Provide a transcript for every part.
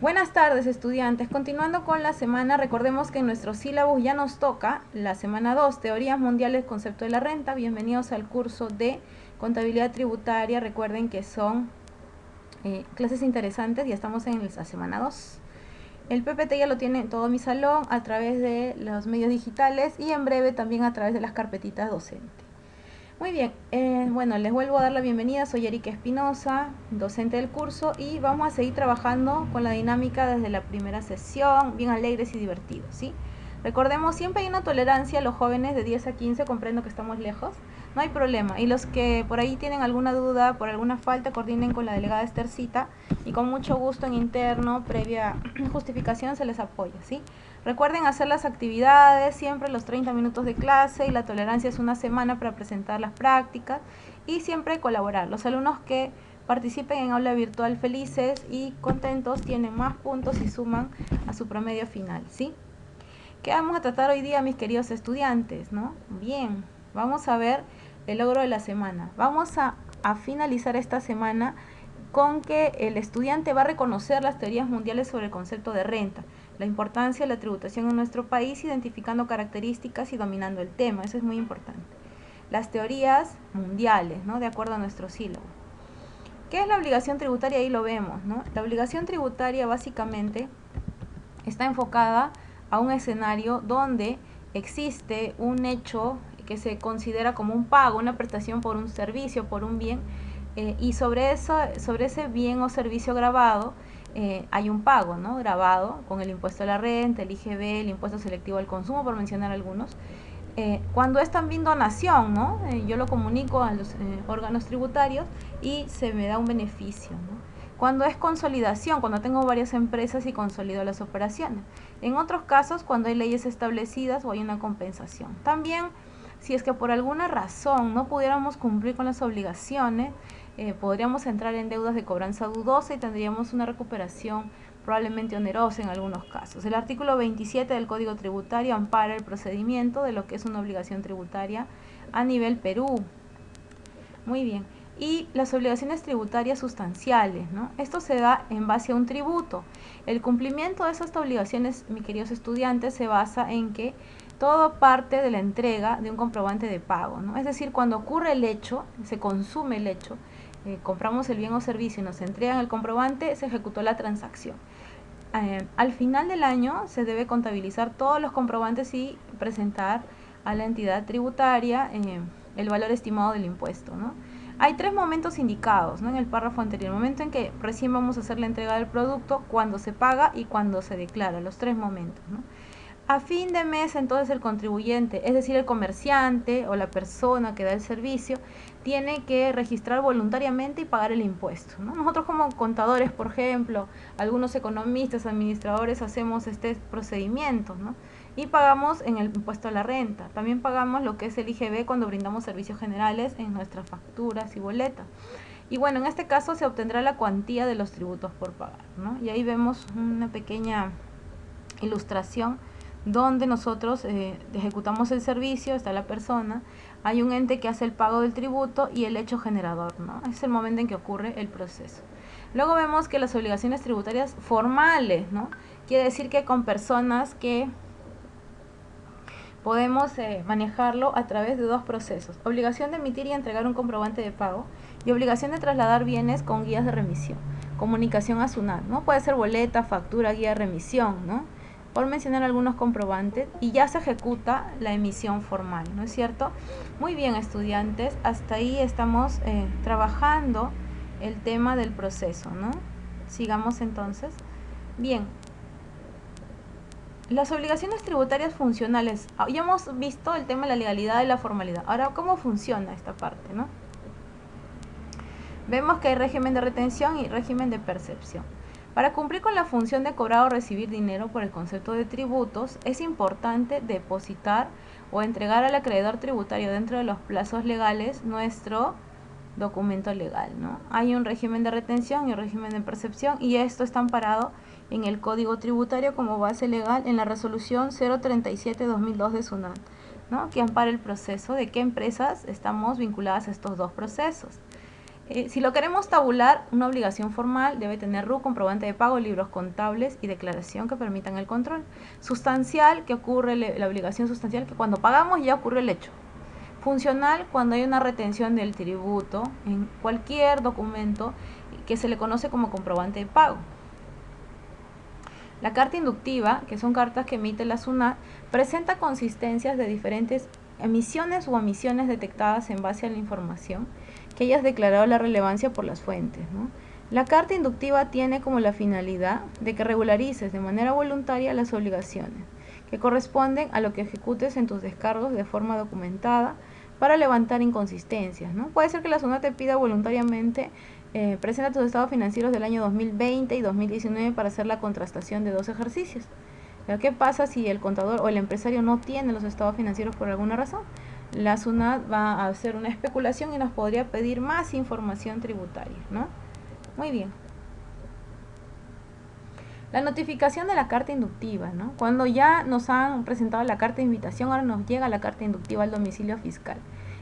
Buenas tardes, estudiantes. Continuando con la semana, recordemos que en nuestro sílabus ya nos toca la semana 2, Teorías Mundiales, Concepto de la Renta. Bienvenidos al curso de Contabilidad Tributaria. Recuerden que son clases interesantes, ya estamos en la semana 2. El PPT ya lo tiene en todo mi salón a través de los medios digitales y en breve también a través de las carpetitas docentes. Muy bien, bueno, les vuelvo a dar la bienvenida, soy Erika Espinosa, docente del curso, y vamos a seguir trabajando con la dinámica desde la primera sesión, bien alegres y divertidos, ¿sí? Recordemos, siempre hay una tolerancia, los jóvenes de 10 a 15, comprendo que estamos lejos, no hay problema, y los que por ahí tienen alguna duda, por alguna falta, coordinen con la delegada Estercita, y con mucho gusto en interno, previa justificación, se les apoya, ¿sí? Recuerden hacer las actividades, siempre los 30 minutos de clase, y la tolerancia es una semana para presentar las prácticas y siempre colaborar. Los alumnos que participen en aula virtual felices y contentos tienen más puntos y suman a su promedio final, ¿sí? ¿Qué vamos a tratar hoy día, mis queridos estudiantes, no? Bien, vamos a ver el logro de la semana. Vamos a finalizar esta semana con que el estudiante va a reconocer las teorías mundiales sobre el concepto de renta, la importancia de la tributación en nuestro país, identificando características y dominando el tema. Eso es muy importante. Las teorías mundiales, ¿no? De acuerdo a nuestro sílabo. ¿Qué es la obligación tributaria? Ahí lo vemos, ¿no? La obligación tributaria básicamente está enfocada a un escenario donde existe un hecho que se considera como un pago, una prestación por un servicio, por un bien, y sobre ese bien o servicio grabado hay un pago, ¿no? Grabado con el impuesto a la renta, el IGB, el impuesto selectivo al consumo, por mencionar algunos. Cuando es también donación, ¿no? Yo lo comunico a los órganos tributarios y se me da un beneficio, ¿no? Cuando es consolidación, cuando tengo varias empresas y consolido las operaciones. En otros casos, cuando hay leyes establecidas o hay una compensación. También, si es que por alguna razón no pudiéramos cumplir con las obligaciones, podríamos entrar en deudas de cobranza dudosa y tendríamos una recuperación probablemente onerosa en algunos casos. El artículo 27 del Código Tributario ampara el procedimiento de lo que es una obligación tributaria a nivel Perú. Muy bien. Y las obligaciones tributarias sustanciales, ¿no? Esto se da en base a un tributo. El cumplimiento de estas obligaciones, mis queridos estudiantes, se basa en que todo parte de la entrega de un comprobante de pago, ¿no? Es decir, cuando ocurre el hecho, se consume el hecho, compramos el bien o servicio y nos entregan el comprobante, se ejecutó la transacción. Al final del año se debe contabilizar todos los comprobantes y presentar a la entidad tributaria el valor estimado del impuesto, ¿no? Hay 3 momentos indicados, ¿no? En el párrafo anterior: el momento en que recién vamos a hacer la entrega del producto, cuando se paga y cuando se declara, los 3 momentos, ¿no? A fin de mes, entonces, el contribuyente, es decir, el comerciante o la persona que da el servicio, tiene que registrar voluntariamente y pagar el impuesto, ¿no? Nosotros como contadores, por ejemplo, algunos economistas, administradores, hacemos este procedimiento, ¿no? Y pagamos en el impuesto a la renta. También pagamos lo que es el IGB cuando brindamos servicios generales en nuestras facturas y boletas. Y bueno, en este caso se obtendrá la cuantía de los tributos por pagar, ¿no? Y ahí vemos una pequeña ilustración donde nosotros ejecutamos el servicio, está la persona, hay un ente que hace el pago del tributo y el hecho generador, ¿no? Es el momento en que ocurre el proceso. Luego vemos que las obligaciones tributarias formales, ¿no? Quiere decir que con personas que podemos manejarlo a través de 2 procesos: obligación de emitir y entregar un comprobante de pago y obligación de trasladar bienes con guías de remisión, comunicación a SUNAT, ¿no? Puede ser boleta, factura, guía de remisión, ¿no? Por mencionar algunos comprobantes, y ya se ejecuta la emisión formal, ¿no es cierto? Muy bien, estudiantes, hasta ahí estamos trabajando el tema del proceso, ¿no? Sigamos entonces. Bien, las obligaciones tributarias funcionales. Ya hemos visto el tema de la legalidad y la formalidad. Ahora, ¿cómo funciona esta parte, no? Vemos que hay régimen de retención y régimen de percepción. Para cumplir con la función de cobrar o recibir dinero por el concepto de tributos, es importante depositar o entregar al acreedor tributario dentro de los plazos legales nuestro documento legal, ¿no? Hay un régimen de retención y un régimen de percepción, y esto está amparado en el Código Tributario como base legal en la resolución 037/2002 de SUNAT, ¿no? Que ampara el proceso de qué empresas estamos vinculadas a estos 2 procesos. Si lo queremos tabular, una obligación formal debe tener RUC, comprobante de pago, libros contables y declaración que permitan el control. Sustancial, que ocurre la obligación sustancial, que cuando pagamos ya ocurrió el hecho. Funcional, cuando hay una retención del tributo en cualquier documento que se le conoce como comprobante de pago. La carta inductiva, que son cartas que emite la SUNAT, presenta consistencias de diferentes emisiones u omisiones detectadas en base a la información que hayas declarado la relevancia por las fuentes, ¿no? La carta inductiva tiene como la finalidad de que regularices de manera voluntaria las obligaciones que corresponden a lo que ejecutes en tus descargos de forma documentada para levantar inconsistencias, ¿no? Puede ser que la SUNAT te pida voluntariamente presenta tus estados financieros del año 2020 y 2019 para hacer la contrastación de 2 ejercicios. ¿Qué pasa si el contador o el empresario no tiene los estados financieros por alguna razón? La SUNAT va a hacer una especulación y nos podría pedir más información tributaria, ¿no? Muy bien. La notificación de la carta inductiva, ¿no? Cuando ya nos han presentado la carta de invitación, ahora nos llega la carta inductiva al domicilio fiscal.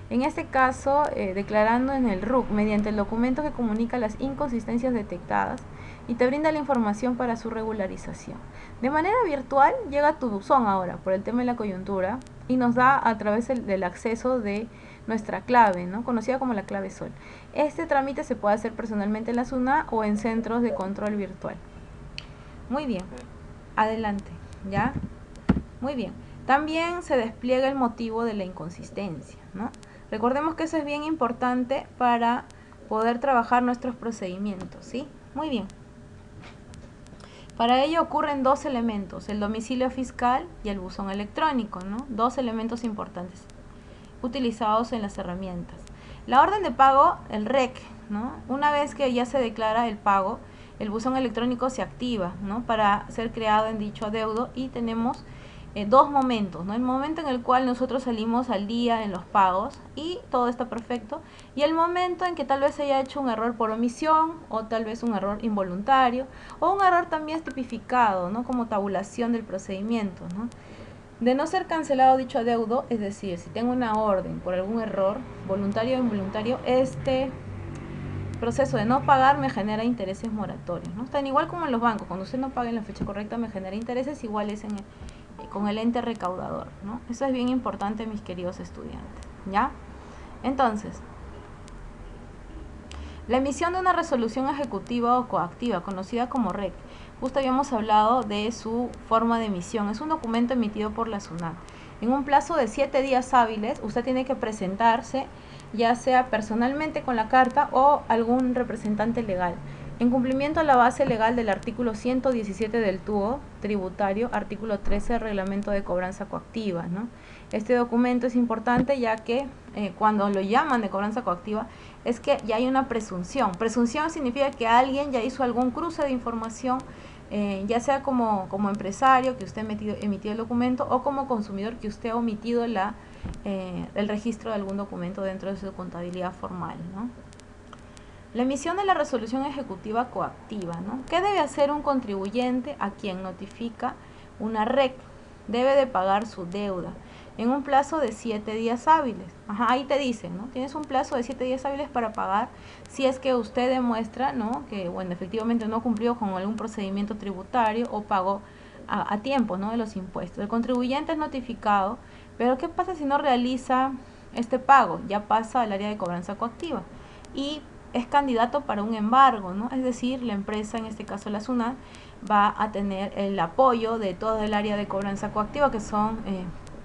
En este caso, declarando en el RUC mediante el documento que comunica las inconsistencias detectadas y te brinda la información para su regularización. De manera virtual llega a tu buzón ahora por el tema de la coyuntura y nos da a través del acceso de nuestra clave, ¿no? Conocida como la clave SOL. Este trámite se puede hacer personalmente en la SUNAT o en centros de control virtual. Muy bien, adelante, ¿ya? Muy bien. También se despliega el motivo de la inconsistencia, ¿no? Recordemos que eso es bien importante para poder trabajar nuestros procedimientos, ¿sí? Muy bien. Para ello ocurren 2 elementos, el domicilio fiscal y el buzón electrónico, ¿no? 2 elementos importantes utilizados en las herramientas. La orden de pago, el REC, ¿no? Una vez que ya se declara el pago, el buzón electrónico se activa, ¿no? Para ser creado en dicho adeudo y tenemos 2 momentos, ¿no? El momento en el cual nosotros salimos al día en los pagos y todo está perfecto, y el momento en que tal vez se haya hecho un error por omisión o tal vez un error involuntario o un error también tipificado, ¿no? Como tabulación del procedimiento, ¿no? De no ser cancelado dicho adeudo, es decir, si tengo una orden por algún error, voluntario o involuntario, este proceso de no pagar me genera intereses moratorios, ¿no? Tan igual como en los bancos, cuando usted no paga en la fecha correcta me genera intereses iguales con el ente recaudador, ¿no? Eso es bien importante, mis queridos estudiantes, ¿ya? Entonces, la emisión de una resolución ejecutiva o coactiva, conocida como REC, justo habíamos hablado de su forma de emisión. Es un documento emitido por la SUNAT. En un plazo de 7 días hábiles, usted tiene que presentarse, ya sea personalmente con la carta o algún representante legal, en cumplimiento a la base legal del artículo 117 del TUO tributario, artículo 13 del reglamento de cobranza coactiva, ¿no? Este documento es importante ya que cuando lo llaman de cobranza coactiva es que ya hay una presunción. Presunción significa que alguien ya hizo algún cruce de información, ya sea como empresario que usted emitió el documento o como consumidor que usted ha omitido el registro de algún documento dentro de su contabilidad formal, ¿no? La emisión de la resolución ejecutiva coactiva, ¿no? ¿Qué debe hacer un contribuyente a quien notifica una REC? Debe de pagar su deuda en un plazo de 7 días hábiles. Ajá, ahí te dicen, ¿no? Tienes un plazo de 7 días hábiles para pagar si es que usted demuestra, ¿no? Que, bueno, efectivamente no cumplió con algún procedimiento tributario o pagó a tiempo, ¿no? De los impuestos. El contribuyente es notificado, pero ¿qué pasa si no realiza este pago? Ya pasa al área de cobranza coactiva y es candidato para un embargo, ¿no? Es decir, la empresa, en este caso la SUNAT, va a tener el apoyo de todo el área de cobranza coactiva, que son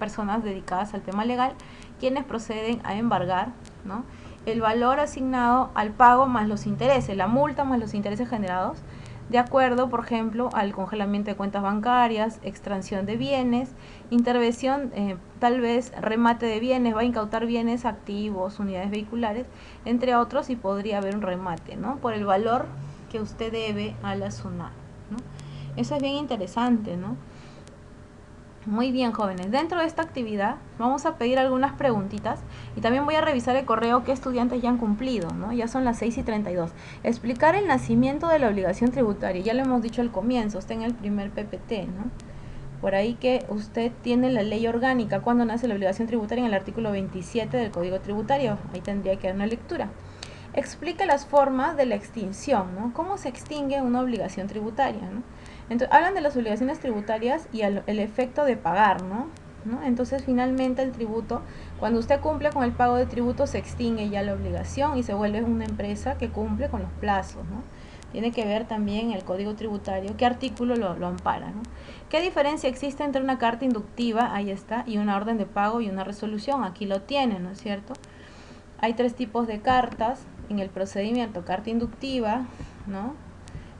personas dedicadas al tema legal, quienes proceden a embargar, ¿no? El valor asignado al pago más los intereses, la multa más los intereses generados, de acuerdo, por ejemplo, al congelamiento de cuentas bancarias, extracción de bienes, intervención, tal vez remate de bienes, va a incautar bienes activos, unidades vehiculares, entre otros, y podría haber un remate, ¿no? Por el valor que usted debe a la SUNAT, ¿no? Eso es bien interesante, ¿no? Muy bien, jóvenes. Dentro de esta actividad vamos a pedir algunas preguntitas y también voy a revisar el correo que estudiantes ya han cumplido, ¿no? Ya son las 6:32. Explicar el nacimiento de la obligación tributaria. Ya lo hemos dicho al comienzo, está en el primer PPT, ¿no? Por ahí que usted tiene la ley orgánica cuando nace la obligación tributaria en el artículo 27 del Código Tributario. Ahí tendría que dar una lectura. explica las formas de la extinción, ¿no? ¿Cómo se extingue una obligación tributaria, ¿no? Entonces, hablan de las obligaciones tributarias y el efecto de pagar, ¿no? Entonces, finalmente el tributo, cuando usted cumple con el pago de tributo, se extingue ya la obligación y se vuelve una empresa que cumple con los plazos, ¿no? Tiene que ver también el Código Tributario, qué artículo lo ampara, ¿no? ¿Qué diferencia existe entre una carta inductiva, ahí está, y una orden de pago y una resolución? Aquí lo tienen, ¿no es cierto? Hay 3 tipos de cartas en el procedimiento: carta inductiva, ¿no?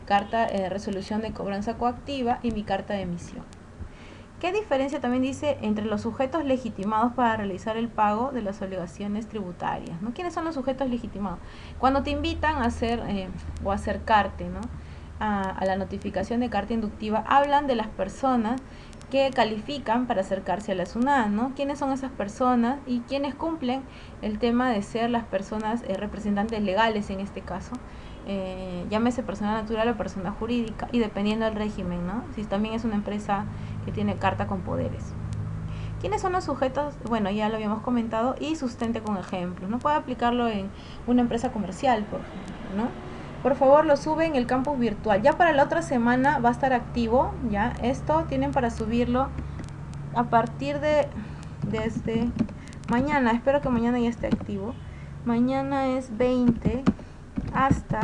Carta resolución de cobranza coactiva y mi carta de emisión. ¿Qué diferencia también dice entre los sujetos legitimados para realizar el pago de las obligaciones tributarias, ¿no? ¿Quiénes son los sujetos legitimados? Cuando te invitan a hacer o acercarte, ¿no? a la notificación de carta inductiva, hablan de las personas que califican para acercarse a la SUNAT, ¿no? ¿Quiénes son esas personas y quiénes cumplen el tema de ser las personas representantes legales en este caso? Llámese persona natural o persona jurídica, y dependiendo del régimen, ¿no? Si también es una empresa que tiene carta con poderes. ¿Quiénes son los sujetos? Bueno, ya lo habíamos comentado, y sustente con ejemplos. No puede aplicarlo en una empresa comercial, por ejemplo, ¿no? Por favor, lo sube en el campus virtual. Ya para la otra semana va a estar activo, ¿ya? Esto tienen para subirlo a partir de desde mañana. Espero que mañana ya esté activo. Mañana es 20 hasta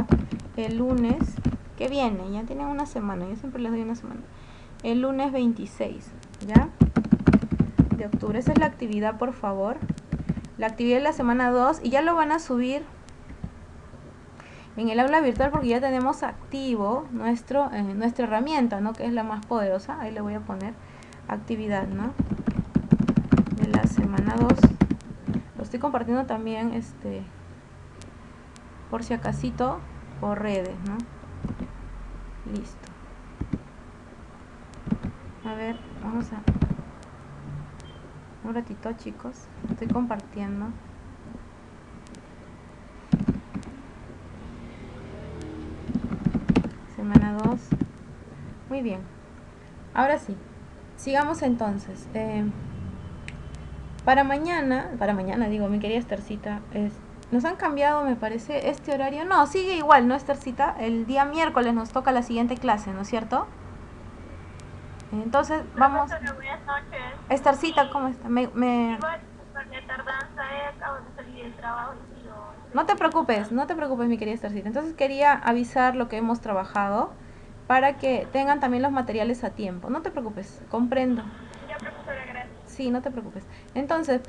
el lunes que viene. Ya tienen una semana, yo siempre les doy una semana. El lunes 26, ¿ya? De octubre. Esa es la actividad, por favor. La actividad de la semana 2, y ya lo van a subir en el aula virtual porque ya tenemos activo nuestra herramienta, ¿no? Que es la más poderosa. Ahí le voy a poner actividad, ¿no? De la semana 2. Lo estoy compartiendo también, por si acasito, por redes, ¿no? Listo. A ver, vamos a... un ratito, chicos. Estoy compartiendo. Semana 2. Muy bien. Ahora sí. Sigamos entonces. Para mañana digo, mi querida Esthercita, nos han cambiado, me parece, este horario. No, sigue igual, ¿no, Esthercita? El día miércoles nos toca la siguiente clase, ¿no es cierto? Entonces, vamos. Buenas noches. Esthercita, ¿cómo está? No te preocupes, mi querida Esthercita. Entonces quería avisar lo que hemos trabajado para que tengan también los materiales a tiempo. No te preocupes, comprendo. Ya, profesora, gracias. Sí, no te preocupes. Entonces,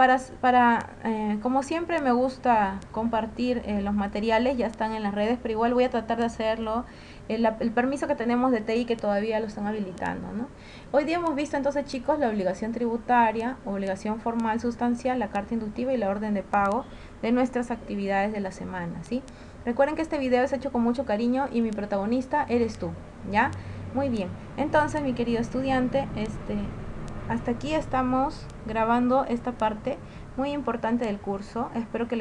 como siempre me gusta compartir los materiales, ya están en las redes, pero igual voy a tratar de hacerlo. El permiso que tenemos de TI, que todavía lo están habilitando, ¿no? Hoy día hemos visto entonces, chicos, la obligación tributaria, obligación formal sustancial, la carta inductiva y la orden de pago de nuestras actividades de la semana, ¿sí? Recuerden que este video es hecho con mucho cariño y mi protagonista eres tú, ¿ya? Muy bien. Entonces, mi querido estudiante, hasta aquí estamos grabando esta parte muy importante del curso. Espero que